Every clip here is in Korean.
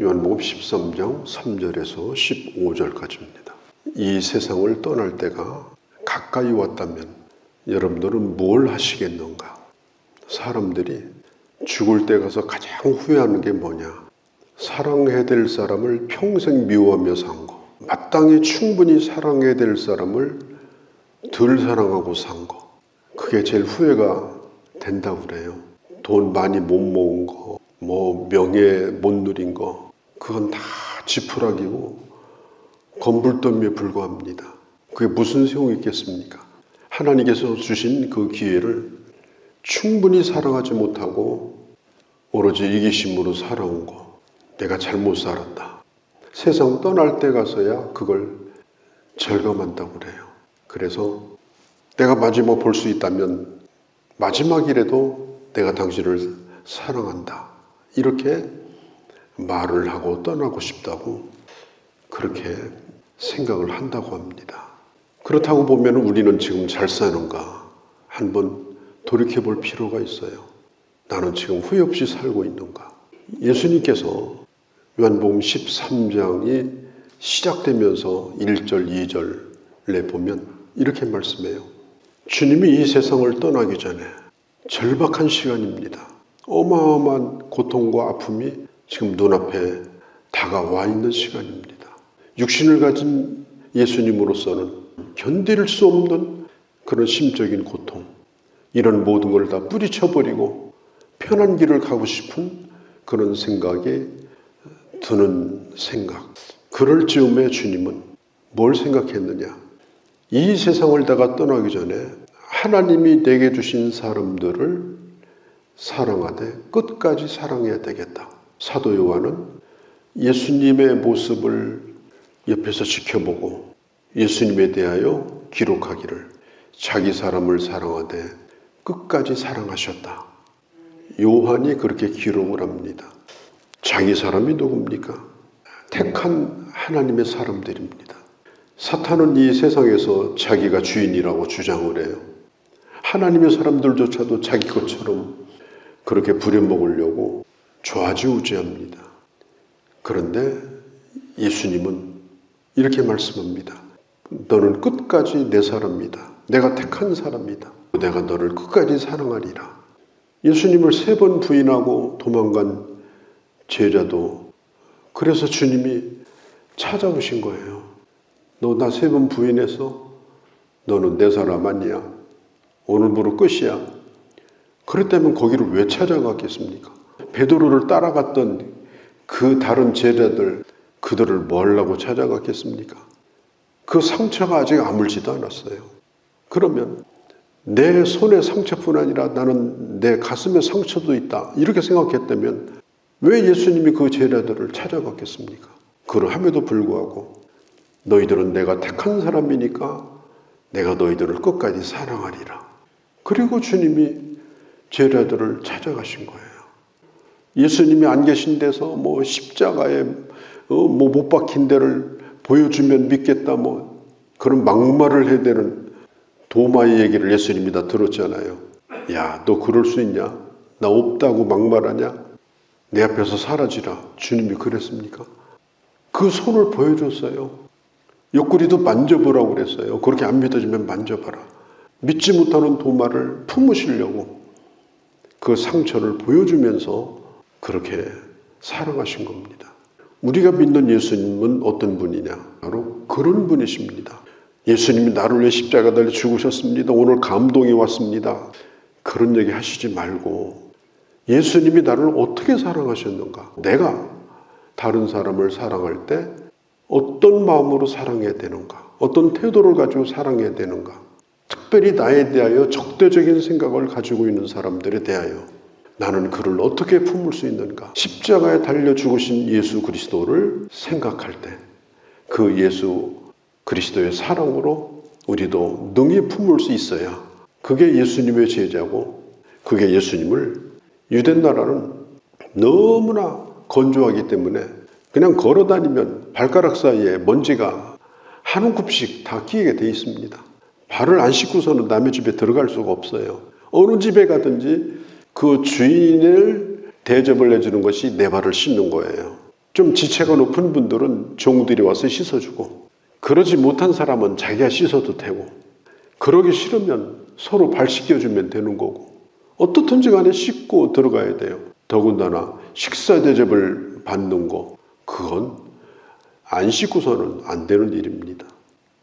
요한복음 13장 3절에서 15절까지입니다. 이 세상을 떠날 때가 가까이 왔다면 여러분들은 뭘 하시겠는가? 사람들이 죽을 때 가서 가장 후회하는 게 뭐냐? 사랑해야 될 사람을 평생 미워하며 산 거, 마땅히 충분히 사랑해야 될 사람을 덜 사랑하고 산 거, 그게 제일 후회가 된다고 그래요. 돈 많이 못 모은 거, 명예 못 누린 거, 그건 다 지푸라기고 건불더미에 불과합니다. 그게 무슨 소용이 있겠습니까? 하나님께서 주신 그 기회를 충분히 사랑하지 못하고 오로지 이기심으로 살아온 거, 내가 잘못 살았다. 세상 떠날 때 가서야 그걸 절감한다고 그래요. 그래서 내가 마지막 볼 수 있다면 마지막이라도 내가 당신을 사랑한다. 이렇게 말을 하고 떠나고 싶다고 그렇게 생각을 한다고 합니다. 그렇다고 보면 우리는 지금 잘 사는가 한번 돌이켜볼 필요가 있어요. 나는 지금 후회 없이 살고 있는가? 예수님께서 요한복음 13장이 시작되면서 1절, 2절에 보면 이렇게 말씀해요. 주님이 이 세상을 떠나기 전에 절박한 시간입니다. 어마어마한 고통과 아픔이 지금 눈앞에 다가와 있는 시간입니다. 육신을 가진 예수님으로서는 견딜 수 없는 그런 심적인 고통, 이런 모든 걸 다 뿌리쳐버리고 편한 길을 가고 싶은 그런 생각이 드는 생각. 그럴 즈음에 주님은 뭘 생각했느냐? 이 세상을 다가 떠나기 전에 하나님이 내게 주신 사람들을 사랑하되 끝까지 사랑해야 되겠다. 사도 요한은 예수님의 모습을 옆에서 지켜보고 예수님에 대하여 기록하기를 자기 사람을 사랑하되 끝까지 사랑하셨다. 요한이 그렇게 기록을 합니다. 자기 사람이 누굽니까? 택한 하나님의 사람들입니다. 사탄은 이 세상에서 자기가 주인이라고 주장을 해요. 하나님의 사람들조차도 자기 것처럼 그렇게 부려먹으려고 좌지우지합니다. 그런데 예수님은 이렇게 말씀합니다. 너는 끝까지 내 사람이다. 내가 택한 사람이다. 내가 너를 끝까지 사랑하리라. 예수님을 3번 부인하고 도망간 제자도 그래서 주님이 찾아오신 거예요. 너 나 3번 부인해서 너는 내 사람 아니야. 오늘부로 끝이야. 그랬다면 거기를 왜 찾아갔겠습니까? 베드로를 따라갔던 그 다른 제자들, 그들을 뭐 하려고 찾아갔겠습니까? 그 상처가 아직 아물지도 않았어요. 그러면 내 손의 상처뿐 아니라 나는 내 가슴의 상처도 있다. 이렇게 생각했다면 왜 예수님이 그 제자들을 찾아갔겠습니까? 그러함에도 불구하고 너희들은 내가 택한 사람이니까 내가 너희들을 끝까지 사랑하리라. 그리고 주님이 제자들을 찾아가신 거예요. 예수님이 안 계신 데서 십자가에 못 박힌 데를 보여주면 믿겠다 그런 막말을 해야 되는 도마의 얘기를 예수님이 다 들었잖아요. 야, 너 그럴 수 있냐? 나 없다고 막말하냐? 내 앞에서 사라지라. 주님이 그랬습니까? 그 손을 보여줬어요. 옆구리도 만져보라고 그랬어요. 그렇게 안 믿어지면 만져봐라. 믿지 못하는 도마를 품으시려고 그 상처를 보여주면서 그렇게 사랑하신 겁니다. 우리가 믿는 예수님은 어떤 분이냐? 바로 그런 분이십니다. 예수님이 나를 위해 십자가 달려 죽으셨습니다. 오늘 감동이 왔습니다. 그런 얘기 하시지 말고 예수님이 나를 어떻게 사랑하셨는가? 내가 다른 사람을 사랑할 때 어떤 마음으로 사랑해야 되는가? 어떤 태도를 가지고 사랑해야 되는가? 특별히 나에 대하여 적대적인 생각을 가지고 있는 사람들에 대하여 나는 그를 어떻게 품을 수 있는가? 십자가에 달려 죽으신 예수 그리스도를 생각할 때 그 예수 그리스도의 사랑으로 우리도 능히 품을 수 있어야 그게 예수님의 제자고 그게 예수님을 유대 나라는 너무나 건조하기 때문에 그냥 걸어다니면 발가락 사이에 먼지가 한 움큼씩 다 끼게 돼 있습니다. 발을 안 씻고서는 남의 집에 들어갈 수가 없어요. 어느 집에 가든지 그 주인을 대접을 해주는 것이 내 발을 씻는 거예요. 좀 지체가 높은 분들은 종들이 와서 씻어주고, 그러지 못한 사람은 자기가 씻어도 되고, 그러기 싫으면 서로 발 씻겨주면 되는 거고, 어떻든지 간에 씻고 들어가야 돼요. 더군다나 식사 대접을 받는 거, 그건 안 씻고서는 안 되는 일입니다.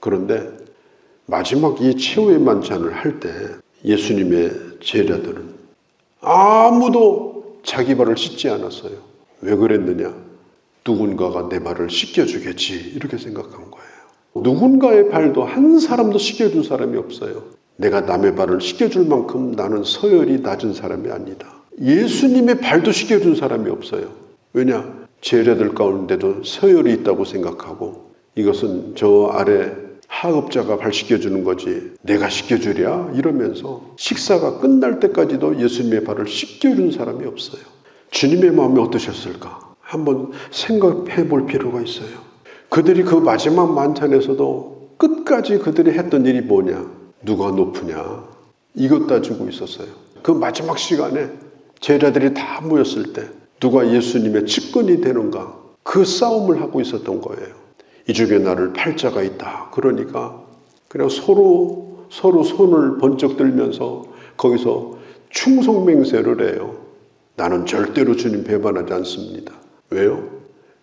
그런데 마지막 이 최후의 만찬을 할 때 예수님의 제자들은 아무도 자기 발을 씻지 않았어요. 왜 그랬느냐? 누군가가 내 발을 씻겨주겠지, 이렇게 생각한 거예요. 누군가의 발도 한 사람도 씻겨준 사람이 없어요. 내가 남의 발을 씻겨줄 만큼 나는 서열이 낮은 사람이 아니다. 예수님의 발도 씻겨준 사람이 없어요. 왜냐? 제자들 가운데도 서열이 있다고 생각하고, 이것은 저 아래 하급자가 발 씻겨주는 거지 내가 씻겨주랴 이러면서 식사가 끝날 때까지도 예수님의 발을 씻겨준 사람이 없어요. 주님의 마음이 어떠셨을까? 한번 생각해 볼 필요가 있어요. 그들이 그 마지막 만찬에서도 끝까지 그들이 했던 일이 뭐냐? 누가 높으냐? 이것 따지고 있었어요. 그 마지막 시간에 제자들이 다 모였을 때 누가 예수님의 측근이 되는가? 그 싸움을 하고 있었던 거예요. 이 중에 나를 팔자가 있다. 그러니까 그냥 서로 손을 번쩍 들면서 거기서 충성맹세를 해요. 나는 절대로 주님 배반하지 않습니다. 왜요?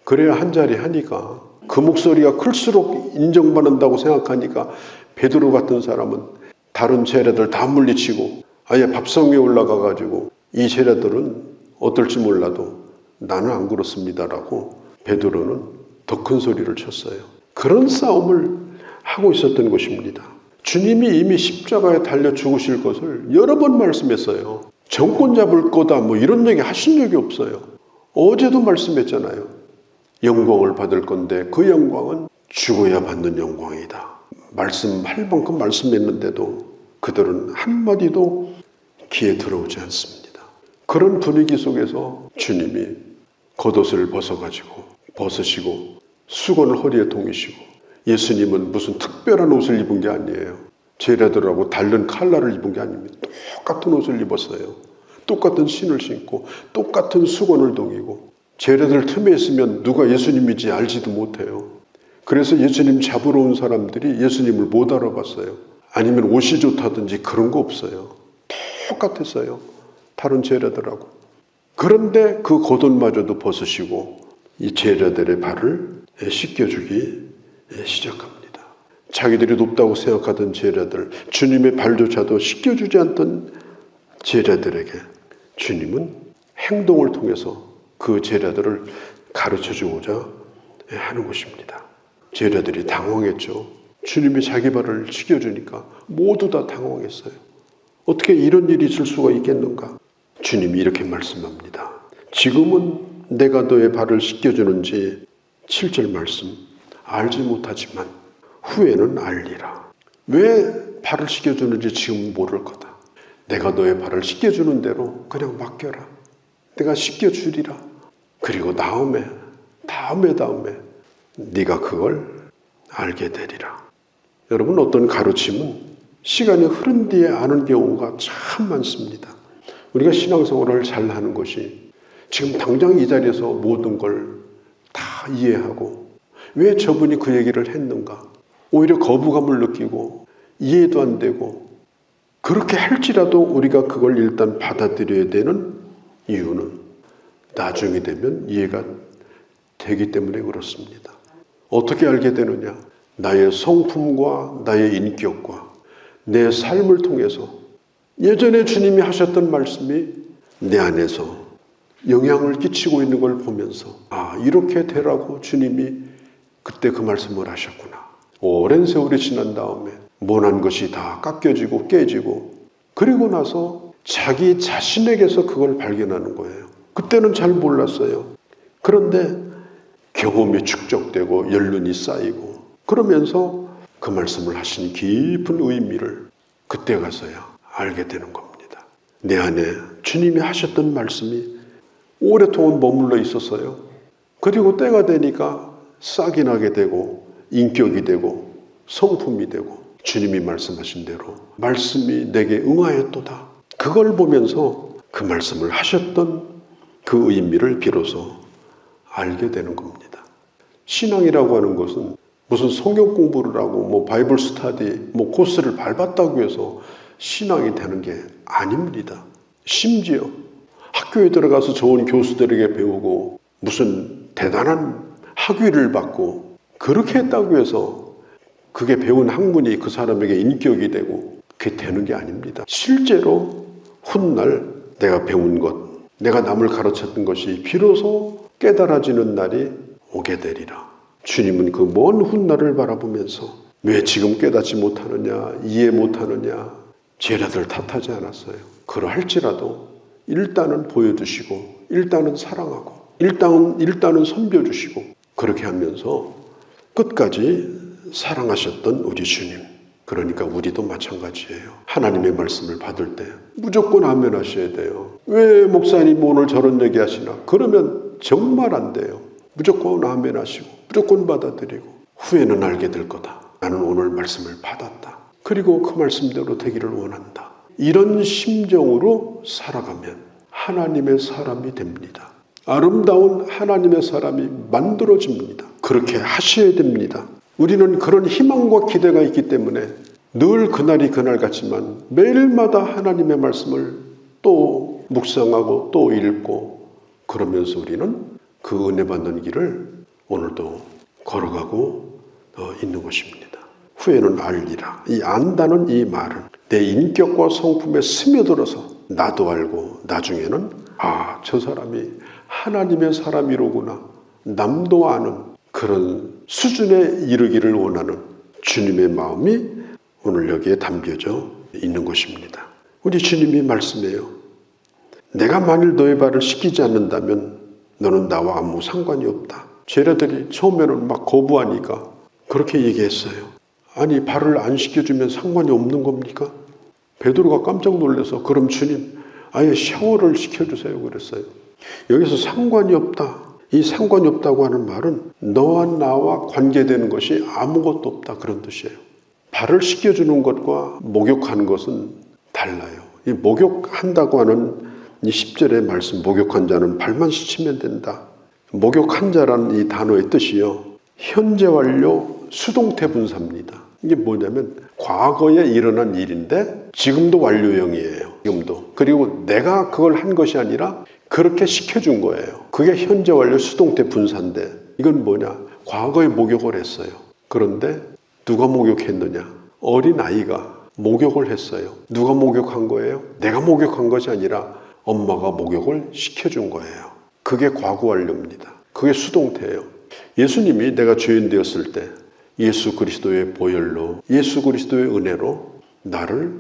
그래야 한 자리 하니까. 그 목소리가 클수록 인정받는다고 생각하니까 베드로 같은 사람은 다른 제자들 다 물리치고 아예 밥상 위에 올라가가지고 이 제자들은 어떨지 몰라도 나는 안 그렇습니다라고 베드로는 더 큰 소리를 쳤어요. 그런 싸움을 하고 있었던 것입니다. 주님이 이미 십자가에 달려 죽으실 것을 여러 번 말씀했어요. 정권 잡을 거다 뭐 이런 얘기 하신 적이 없어요. 어제도 말씀했잖아요. 영광을 받을 건데 그 영광은 죽어야 받는 영광이다. 말씀할 만큼 말씀했는데도 그들은 한마디도 귀에 들어오지 않습니다. 그런 분위기 속에서 주님이 겉옷을 벗으시고 수건을 허리에 동이시고, 예수님은 무슨 특별한 옷을 입은 게 아니에요. 제자들하고 다른 컬러를 입은 게 아닙니다. 똑같은 옷을 입었어요. 똑같은 신을 신고 똑같은 수건을 동이고, 제자들 틈에 있으면 누가 예수님인지 알지도 못해요. 그래서 예수님 잡으러 온 사람들이 예수님을 못 알아봤어요. 아니면 옷이 좋다든지 그런 거 없어요. 똑같았어요. 다른 제자들하고. 그런데 그 겉옷마저도 벗으시고 이 제자들의 발을 씻겨주기 시작합니다. 자기들이 높다고 생각하던 제자들, 주님의 발조차도 씻겨주지 않던 제자들에게 주님은 행동을 통해서 그 제자들을 가르쳐주고자 하는 것입니다. 제자들이 당황했죠. 주님이 자기 발을 씻겨주니까 모두 다 당황했어요. 어떻게 이런 일이 있을 수가 있겠는가? 주님이 이렇게 말씀합니다. 지금은 내가 너의 발을 씻겨주는지 7절 말씀, 알지 못하지만 후에는 알리라. 왜 발을 씻겨주는지 지금 모를 거다. 내가 너의 발을 씻겨주는 대로 그냥 맡겨라. 내가 씻겨주리라. 그리고 다음에 네가 그걸 알게 되리라. 여러분, 어떤 가르침은 시간이 흐른 뒤에 아는 경우가 참 많습니다. 우리가 신앙생활을 잘 하는 것이 지금 당장 이 자리에서 모든 걸 다 이해하고, 왜 저분이 그 얘기를 했는가? 오히려 거부감을 느끼고 이해도 안 되고, 그렇게 할지라도 우리가 그걸 일단 받아들여야 되는 이유는 나중에 되면 이해가 되기 때문에 그렇습니다. 어떻게 알게 되느냐? 나의 성품과 나의 인격과 내 삶을 통해서 예전에 주님이 하셨던 말씀이 내 안에서 영향을 끼치고 있는 걸 보면서, 이렇게 되라고 주님이 그때 그 말씀을 하셨구나. 오랜 세월이 지난 다음에 모난 것이 다 깎여지고 깨지고, 그리고 나서 자기 자신에게서 그걸 발견하는 거예요. 그때는 잘 몰랐어요. 그런데 경험이 축적되고 연륜이 쌓이고 그러면서 그 말씀을 하신 깊은 의미를 그때 가서야 알게 되는 겁니다. 내 안에 주님이 하셨던 말씀이 오랫동안 머물러 있었어요. 그리고 때가 되니까 싹이 나게 되고 인격이 되고 성품이 되고, 주님이 말씀하신 대로 말씀이 내게 응하였도다. 그걸 보면서 그 말씀을 하셨던 그 의미를 비로소 알게 되는 겁니다. 신앙이라고 하는 것은 무슨 성경 공부를 하고 뭐 바이블 스터디 뭐 코스를 밟았다고 해서 신앙이 되는 게 아닙니다. 심지어 학교에 들어가서 좋은 교수들에게 배우고 무슨 대단한 학위를 받고 그렇게 했다고 해서 그게 배운 학문이 그 사람에게 인격이 되고 그게 되는 게 아닙니다. 실제로 훗날 내가 배운 것, 내가 남을 가르쳤던 것이 비로소 깨달아지는 날이 오게 되리라. 주님은 그 먼 훗날을 바라보면서 왜 지금 깨닫지 못하느냐, 이해 못하느냐, 쟤네들 탓하지 않았어요. 그러할지라도 일단은 보여주시고, 일단은 사랑하고, 일단은 섬겨주시고, 그렇게 하면서 끝까지 사랑하셨던 우리 주님. 그러니까 우리도 마찬가지예요. 하나님의 말씀을 받을 때 무조건 아멘 하셔야 돼요. 왜 목사님 오늘 저런 얘기 하시나? 그러면 정말 안 돼요. 무조건 아멘 하시고 무조건 받아들이고 후회는 알게 될 거다. 나는 오늘 말씀을 받았다. 그리고 그 말씀대로 되기를 원한다. 이런 심정으로 살아가면 하나님의 사람이 됩니다. 아름다운 하나님의 사람이 만들어집니다. 그렇게 하셔야 됩니다. 우리는 그런 희망과 기대가 있기 때문에 늘 그날이 그날 같지만 매일마다 하나님의 말씀을 또 묵상하고 또 읽고 그러면서 우리는 그 은혜 받는 길을 오늘도 걸어가고 있는 것입니다. 후에는 알리라. 이 안다는 이 말은 내 인격과 성품에 스며들어서 나도 알고 나중에는 저 사람이 하나님의 사람이로구나. 남도 아는 그런 수준에 이르기를 원하는 주님의 마음이 오늘 여기에 담겨져 있는 것입니다. 우리 주님이 말씀해요. 내가 만일 너의 발을 씻기지 않는다면 너는 나와 아무 상관이 없다. 쟤네들이 처음에는 막 거부하니까 그렇게 얘기했어요. 아니 발을 안 씻겨주면 상관이 없는 겁니까? 베드로가 깜짝 놀라서 그럼 주님 아예 샤워를 시켜주세요 그랬어요. 여기서 상관이 없다. 이 상관이 없다고 하는 말은 너와 나와 관계되는 것이 아무것도 없다 그런 뜻이에요. 발을 씻겨주는 것과 목욕하는 것은 달라요. 이 목욕한다고 하는 이 10절의 말씀 목욕한 자는 발만 씻으면 된다. 목욕한 자라는 이 단어의 뜻이요. 현재 완료 수동태 분사입니다. 이게 뭐냐면 과거에 일어난 일인데 지금도 완료형이에요. 지금도. 그리고 내가 그걸 한 것이 아니라 그렇게 시켜준 거예요. 그게 현재 완료 수동태 분사인데 이건 뭐냐? 과거에 목욕을 했어요. 그런데 누가 목욕했느냐? 어린아이가 목욕을 했어요. 누가 목욕한 거예요? 내가 목욕한 것이 아니라 엄마가 목욕을 시켜준 거예요. 그게 과거 완료입니다. 그게 수동태예요. 예수님이 내가 죄인 되었을 때 예수 그리스도의 보혈로 예수 그리스도의 은혜로 나를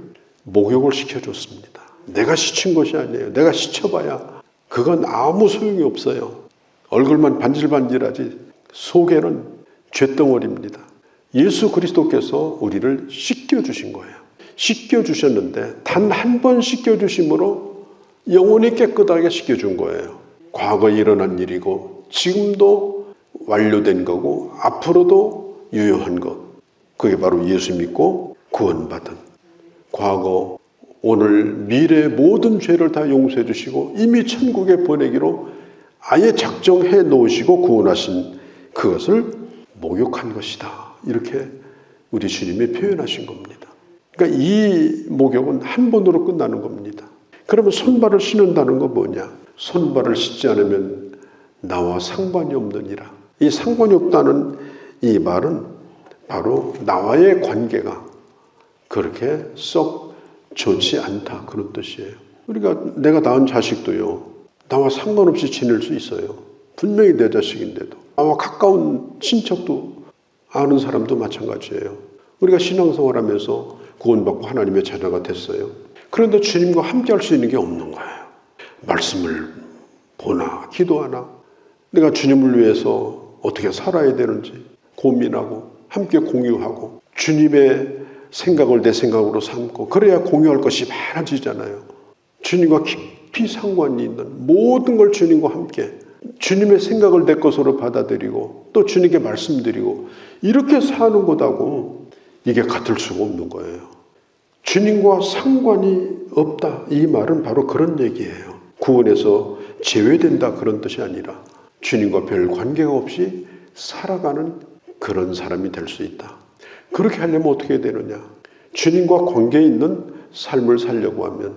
목욕을 시켜줬습니다. 내가 씻은 것이 아니에요. 내가 씻어봐야 그건 아무 소용이 없어요. 얼굴만 반질반질하지 속에는 쇳덩어리입니다. 예수 그리스도께서 우리를 씻겨주신 거예요. 씻겨주셨는데 단 한 번 씻겨주심으로 영원히 깨끗하게 씻겨준 거예요. 과거에 일어난 일이고 지금도 완료된 거고 앞으로도 유효한 것. 그게 바로 예수 믿고 구원받은 과거 오늘 미래의 모든 죄를 다 용서해 주시고 이미 천국에 보내기로 아예 작정해 놓으시고 구원하신 그것을 목욕한 것이다. 이렇게 우리 주님이 표현하신 겁니다. 그러니까 이 목욕은 한 번으로 끝나는 겁니다. 그러면 손발을 씻는다는 건 뭐냐? 손발을 씻지 않으면 나와 상관이 없느니라. 이 상관이 없다는 이 말은 바로 나와의 관계가 그렇게 썩 좋지 않다 그런 뜻이에요. 그러니까 내가 낳은 자식도요. 나와 상관없이 지낼 수 있어요. 분명히 내 자식인데도. 나와 가까운 친척도 아는 사람도 마찬가지예요. 우리가 신앙생활하면서 구원받고 하나님의 자녀가 됐어요. 그런데 주님과 함께 할 수 있는 게 없는 거예요. 말씀을 보나 기도하나 내가 주님을 위해서 어떻게 살아야 되는지 고민하고 함께 공유하고 주님의 생각을 내 생각으로 삼고 그래야 공유할 것이 많아지잖아요. 주님과 깊이 상관이 있는 모든 걸 주님과 함께 주님의 생각을 내 것으로 받아들이고 또 주님께 말씀드리고 이렇게 사는 것하고 이게 같을 수가 없는 거예요. 주님과 상관이 없다. 이 말은 바로 그런 얘기예요. 구원에서 제외된다 그런 뜻이 아니라 주님과 별 관계가 없이 살아가는 그런 사람이 될 수 있다. 그렇게 하려면 어떻게 되느냐? 주님과 관계 있는 삶을 살려고 하면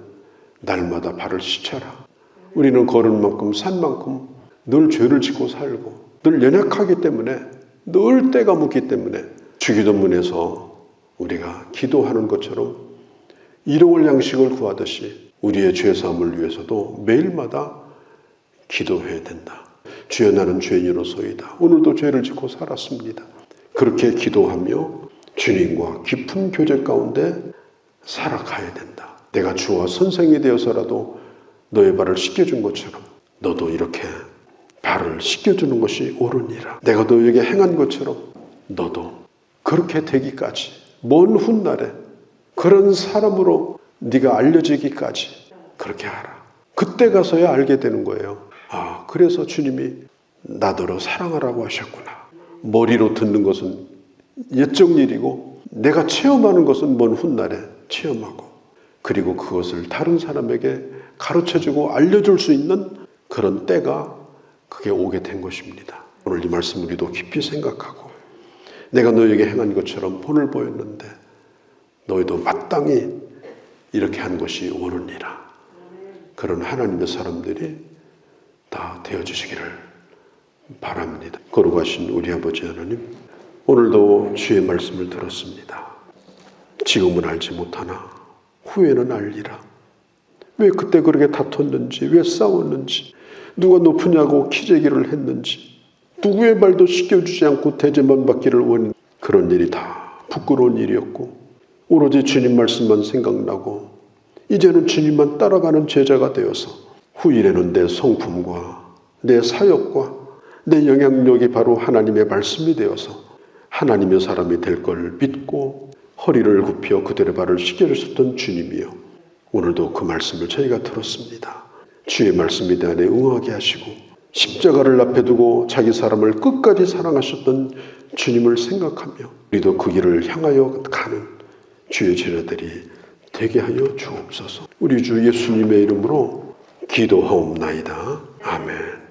날마다 발을 씻어라. 우리는 걸은 만큼 산 만큼 늘 죄를 짓고 살고 늘 연약하기 때문에 늘 때가 묻기 때문에 주기도문에서 우리가 기도하는 것처럼 일용할 양식을 구하듯이 우리의 죄사함을 위해서도 매일마다 기도해야 된다. 주여 나는 죄인으로소이다. 오늘도 죄를 짓고 살았습니다. 그렇게 기도하며 주님과 깊은 교제 가운데 살아가야 된다. 내가 주와 선생이 되어서라도 너의 발을 씻겨준 것처럼 너도 이렇게 발을 씻겨주는 것이 옳으니라. 내가 너에게 행한 것처럼 너도 그렇게 되기까지 먼 훗날에 그런 사람으로 네가 알려지기까지 그렇게 하라. 그때 가서야 알게 되는 거예요. 아, 그래서 주님이 나더러 사랑하라고 하셨구나. 머리로 듣는 것은 옛적 일이고 내가 체험하는 것은 먼 훗날에 체험하고 그리고 그것을 다른 사람에게 가르쳐주고 알려줄 수 있는 그런 때가 그게 오게 된 것입니다. 오늘 이 말씀 우리도 깊이 생각하고 내가 너에게 행한 것처럼 본을 보였는데 너희도 마땅히 이렇게 한 것이 옳으니라. 그런 하나님의 사람들이 다 되어주시기를 바랍니다. 거룩하신 우리 아버지 하나님, 오늘도 주의 말씀을 들었습니다. 지금은 알지 못하나 후에는 알리라. 왜 그때 그렇게 다퉜는지, 왜 싸웠는지, 누가 높으냐고 키재기를 했는지, 누구의 발도 씻겨주지 않고 대접만 받기를 원한 그런 일이 다 부끄러운 일이었고 오로지 주님 말씀만 생각나고 이제는 주님만 따라가는 제자가 되어서 후일에는 내 성품과 내 사역과 내 영향력이 바로 하나님의 말씀이 되어서 하나님의 사람이 될 걸 믿고 허리를 굽혀 그들의 발을 씻겨주셨던 주님이요, 오늘도 그 말씀을 저희가 들었습니다. 주의 말씀에 대한 응하게 하시고 십자가를 앞에 두고 자기 사람을 끝까지 사랑하셨던 주님을 생각하며 우리도 그 길을 향하여 가는 주의 제자들이 되게 하여 주옵소서. 우리 주 예수님의 이름으로 기도하옵나이다. 아멘.